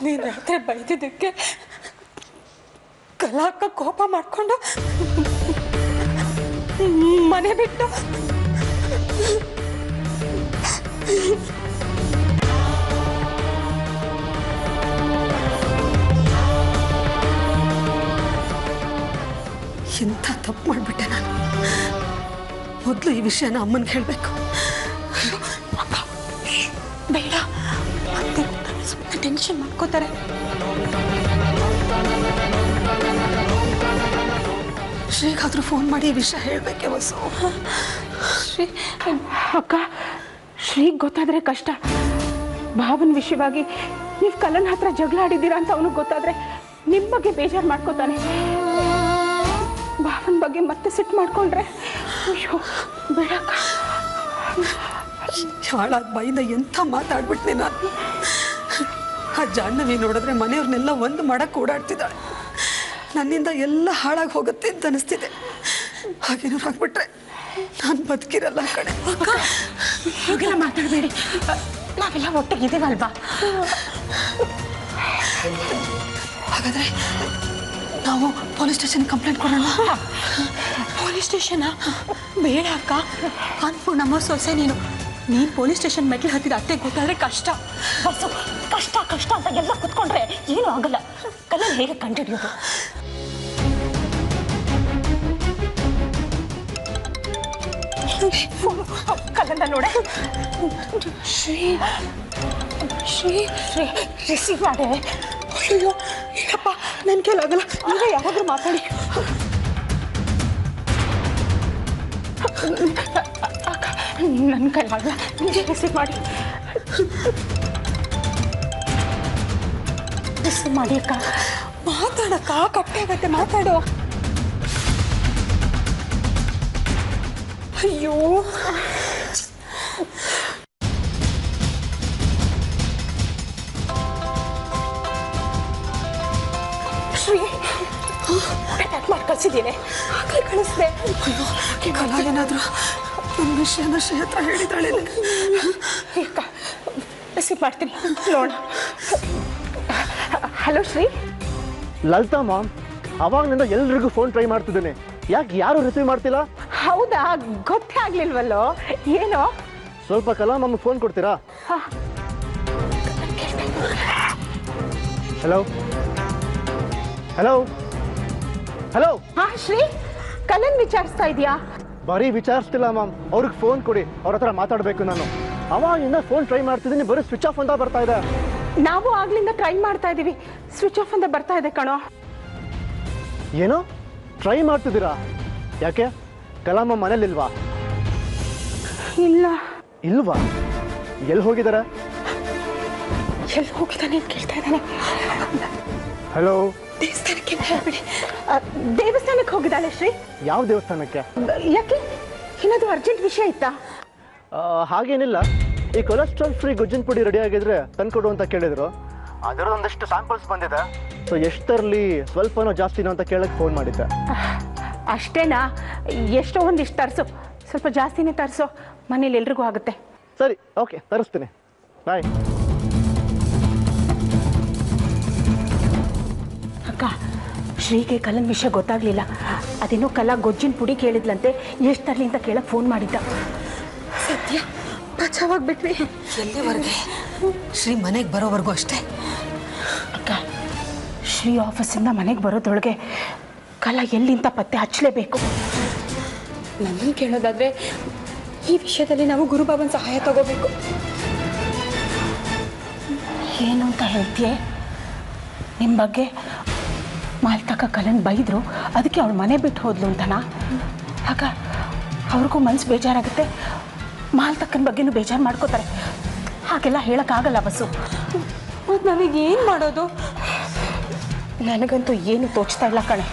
ನೀನು ರಾತ್ರಿ ಬೈದಿದ್ದಕ್ಕೆ ಕಲಾಕ ಕೋಪ ಮಾಡ್ಕೊಂಡು ಮನೆ ಬಿಟ್ಟು ಎಂಥ ತಪ್ಪು ಮಾಡಿಬಿಟ್ಟೆ ನಾನು. ಮೊದಲು ಈ ವಿಷಯನ ಅಮ್ಮನಿಗೆ ಹೇಳಬೇಕು. ಬೇಡ, ಸುಮ್ಮನೆ ಟೆನ್ಷನ್ ಮಾಡ್ಕೋತಾರೆ. ಶ್ರೀಗಾದ್ರೂ ಫೋನ್ ಮಾಡಿ ಈ ವಿಷಯ ಹೇಳಬೇಕೆ ವಸು. ಶ್ರೀ ಅಕ್ಕ, ಶ್ರೀಗೆ ಗೊತ್ತಾದರೆ ಕಷ್ಟ. ಭಾವನ ವಿಷಯವಾಗಿ ನೀವು ಕಲ್ಲನ್ ಹತ್ರ ಜಗಳ ಆಡಿದ್ದೀರಾ ಅಂತ ಅವನಿಗೆ ಗೊತ್ತಾದರೆ ನಿಮ್ಮ ಬಗ್ಗೆ ಬೇಜಾರು ಮಾಡ್ಕೋತಾನೆ. ಭಾವನ ಬಗ್ಗೆ ಮತ್ತೆ ಸಿಟ್ಟು ಮಾಡ್ಕೊಂಡ್ರೆ ಅಯ್ಯೋ ಬೇಡಕ್ಕ. ಹಾಳಾದ ಬಾಯಿಂದ ಎಂಥ ಮಾತಾಡ್ಬಿಟ್ನೆ ನಾನು. ಆ ಜಾಹ್ನವಿ ನೋಡಿದ್ರೆ ಮನೆಯವ್ರನ್ನೆಲ್ಲ ಒಂದು ಮಾಡಕ್ಕೆ ಓಡಾಡ್ತಿದ್ದಾಳೆ. ನನ್ನಿಂದ ಎಲ್ಲ ಹಾಳಾಗಿ ಹೋಗುತ್ತೆ ಅಂತ ಅನಿಸ್ತಿದೆ. ಹಾಗೇನಾರು ಆಗ್ಬಿಟ್ರೆ ನಾನು ಬದುಕಿರಲ್ಲ ಕಣೆ. ಹಾಗೆಲ್ಲ ಮಾತಾಡಬೇಡಿ, ನಾವೆಲ್ಲ ಒಟ್ಟಿಗಿದ್ದೀವಲ್ವಾ. ಹಾಗಾದ್ರೆ ನಾವು ಪೊಲೀಸ್ ಸ್ಟೇಷನ್ ಕಂಪ್ಲೇಂಟ್ ಕೊಡೋಣ. ಪೊಲೀಸ್ ಸ್ಟೇಷನಾ? ಬೇಡ ಅಕ್ಕ, ಅನ್ಪೂರ್ಣಮ್ಮ ಸೊಸೆ ನೀನು ಪೊಲೀಸ್ ಸ್ಟೇಷನ್ ಮೆಟ್ಲು ಹತ್ತಿದ ಅತ್ತೆ ಗೊತ್ತಾದ್ರೆ ಕಷ್ಟ. ಬಸ್ಸು ಕಷ್ಟ ಕಷ್ಟ ಅಂತ ಎಲ್ಲ ಕುತ್ಕೊಂಡ್ರೆ ಏನೂ ಆಗಲ್ಲ. ಕಲ್ಲನ್ನು ಹೇಗೆ ಕಂಡುಹಿಡಿಯೋದು? ಕಲ್ಲನ್ನ ನೋಡೆ. ಶ್ರೀ ಶ್ರೀ ಶ್ರೀ ರಿಸೀವ್ ಮಾಡೆ. ಅಯ್ಯೋ ಇಲ್ಲಪ್ಪ, ನನ್ನ ಕೈಲಾಗಲ್ಲ. ನೀವೇ ಯಾವಾಗಲೂ ಮಾತಾಡಿ. ನನ್ನ ಕೈಲಾಗಲ್ಲ, ನೀವೇ ರಿಸೀವ್ ಮಾಡಿ. ರಿಸೀವ್ ಮಾಡಿ ಅಕ್ಕ. ಮಾತಾಡಕ್ಕ, ಕಟ್ಟೆ ಆಗತ್ತೆ, ಮಾತಾಡು. ಅಯ್ಯೋ ಶ್ರೀ, ಅಟ್ಯಾಕ್ ಮಾಡಿ ಕಳಿಸಿದ್ದೀನಿ. ಹಾಗೆ ಕಳಿಸ್ದೆ. ಅಯ್ಯೋ ಕಲಾ ಏನಾದರೂ ನನ್ನ ವಿಷಯನ ಶ್ರೀ ಹತ್ರ ಹೇಳಿದ್ದಾಳೆ. ಅಕ್ಕ ರಿಸೀವ್ ಮಾಡ್ತೀನಿ, ನೋಡ. ಹಲೋ ಶ್ರೀ. ಲಲಿತಾ ಮಾಮ್, ಅವಾಗನಿಂದ ಎಲ್ರಿಗೂ ಫೋನ್ ಟ್ರೈ ಮಾಡ್ತಿದ್ದೇನೆ. ಯಾಕೆ ಯಾರು ರಿಸೀವ್ ಮಾಡ್ತಿಲ್ಲ? ಹೌದಾ, ಗೊತ್ತೇ ಆಗ್ಲಿಲ್ವಲ್ಲೋ. ಏನೋ ಸ್ವಲ್ಪ ಕಲಾ ಮಾಮ್ಗೆ ಫೋನ್ ಕೊಡ್ತೀರಾ? Hello hello hello. ಹಾ ಶ್ರೀ, ಕಲನ್ ವಿಚಾರಿಸ್ತಾ ಇದೆಯಾ? ಬರೀ ವಿಚಾರಿಸ್ತಿಲ್ಲ ಮಾಮ್, ಅವ್ರಿಗೆ ಫೋನ್ ಕೊಡಿ, ಅವ್ರ ಹತ್ರ ಮಾತಾಡಬೇಕು ನಾನು. ಅವಾಗಿಂದ ಫೋನ್ ಟ್ರೈ ಮಾಡ್ತಿದ್ದೀನಿ, ಬರೀ ಸ್ವಿಚ್ ಆಫ್ ಅಂತ ಬರ್ತಾ ಇದೆ. ನಾವು ಆಗ್ಲಿಂದ ಟ್ರೈ ಮಾಡ್ತಾ ಇದೀವಿ, ಸ್ವಿಚ್ ಆಫ್ ಅಂತ ಬರ್ತಾ ಇದೆ ಕಣೋ. ಏನೋ ಟ್ರೈ ಮಾಡ್ತಿದ್ದೀರಾ? ಯಾಕೆ ಕಲಾಮ ಮನೇಲಿಲ್ವಾ? ಇಲ್ಲ. ಇಲ್ವಾ? ಎಲ್ಲಿ ಹೋಗಿದಾರೆ? ಎಲ್ಲಿ ಹೋಗಿದ್ದಾನೆ ಅಂತ ಕೇಳ್ತಾ ಇದ್ದಾನೆ. ಹಲೋ. ದೇವಸ್ಥಾನಕ್ಕೆ ಹೇಳ್ಬಿಡಿ. ದೇವಸ್ಥಾನಕ್ಕೆ ಹೋಗಿದ್ದಾಳೆ ಶ್ರೀ. ಯಾವ ದೇವಸ್ಥಾನಕ್ಕೆ? ಯಾಕೆ, ಏನಾದರೂ ಅರ್ಜೆಂಟ್ ವಿಷಯ ಇತ್ತಾ? ಹಾಗೇನಿಲ್ಲ, ಈ ಕೊಲೆಸ್ಟ್ರಾಲ್ ಫ್ರೀ ಗುಜ್ಜಿನ ಪುಡಿ ರೆಡಿ ಆಗಿದ್ರೆ ತಂದ್ಕೊಡು ಅಂತ ಕೇಳಿದ್ರು. ಅದರದೊಂದಷ್ಟು ಸ್ಯಾಂಪಲ್ಸ್ ಬಂದಿದೆ. ಸೊ ಎಷ್ಟು ತರಲಿ, ಸ್ವಲ್ಪನೋ ಜಾಸ್ತಿನೋ ಅಂತ ಕೇಳಕ್ಕೆ ಫೋನ್ ಮಾಡಿದ್ದೆ. ಅಷ್ಟೇನಾ? ಎಷ್ಟೋ ಒಂದಿಷ್ಟು ತರಿಸು, ಸ್ವಲ್ಪ ಜಾಸ್ತಿನೇ ತರಿಸು, ಮನೇಲಿ ಎಲ್ರಿಗೂ ಆಗುತ್ತೆ. ಸರಿ, ಓಕೆ, ತರಿಸ್ತೀನಿ. ಬಾಯ್. ಅಕ್ಕ, ಶ್ರೀಗೆ ಕಲ್ಲನ್ ವಿಷಯ ಗೊತ್ತಾಗ್ಲಿಲ್ಲ. ಅದೇನೋ ಕಲಾ ಗೊಜ್ಜಿನ ಪುಡಿ ಕೇಳಿದ್ಲಂತೆ, ಎಷ್ಟು ತರಲಿ ಅಂತ ಕೇಳಕ್ಕೆ ಫೋನ್ ಮಾಡಿದ್ದ. ಸತ್ಯ, ಬಚಾವಾಗ್ಬಿಟ್ವಿ. ಎಲ್ಲಿವರೆಗೆ? ಶ್ರೀ ಮನೆಗೆ ಬರೋವರೆಗೂ ಅಷ್ಟೇ. ಅಕ್ಕ, ಶ್ರೀ ಆಫೀಸಿಂದ ಮನೆಗೆ ಬರೋದ್ರೊಳಗೆ ಕಲಾ ಎಲ್ಲಿಂದ ಪತ್ತೆ ಹಚ್ಚಲೇಬೇಕು. ನನ್ನನ್ನು ಕೇಳೋದಾದ್ರೆ ಈ ವಿಷಯದಲ್ಲಿ ನಾವು ಗುರುಬಾಬನ್ ಸಹಾಯ ತಗೋಬೇಕು. ಏನು ಅಂತ ಹೇಳ್ತೀಯೇ? ನಿಮ್ಮ ಬಗ್ಗೆ ಮಾಲ್ತಕ್ಕ ಕಲನ್ ಬೈದರು, ಅದಕ್ಕೆ ಅವಳು ಮನೆ ಬಿಟ್ಟು ಹೋದ್ಲು ಅಂತನಾ? ಆಗ ಅವ್ರಿಗೂ ಮನಸ್ಸು ಬೇಜಾರಾಗುತ್ತೆ, ಮಾಲ್ತಕ್ಕನ ಬಗ್ಗೆನೂ ಬೇಜಾರು ಮಾಡ್ಕೋತಾರೆ. ಹಾಗೆಲ್ಲ ಹೇಳೋಕ್ಕಾಗಲ್ಲ ಬಸ್ಸು. ಮತ್ತು ನನಗೇನು ಮಾಡೋದು? ನನಗಂತೂ ಏನು ತೋಚ್ತಾ ಇಲ್ಲ ಕಣೆ.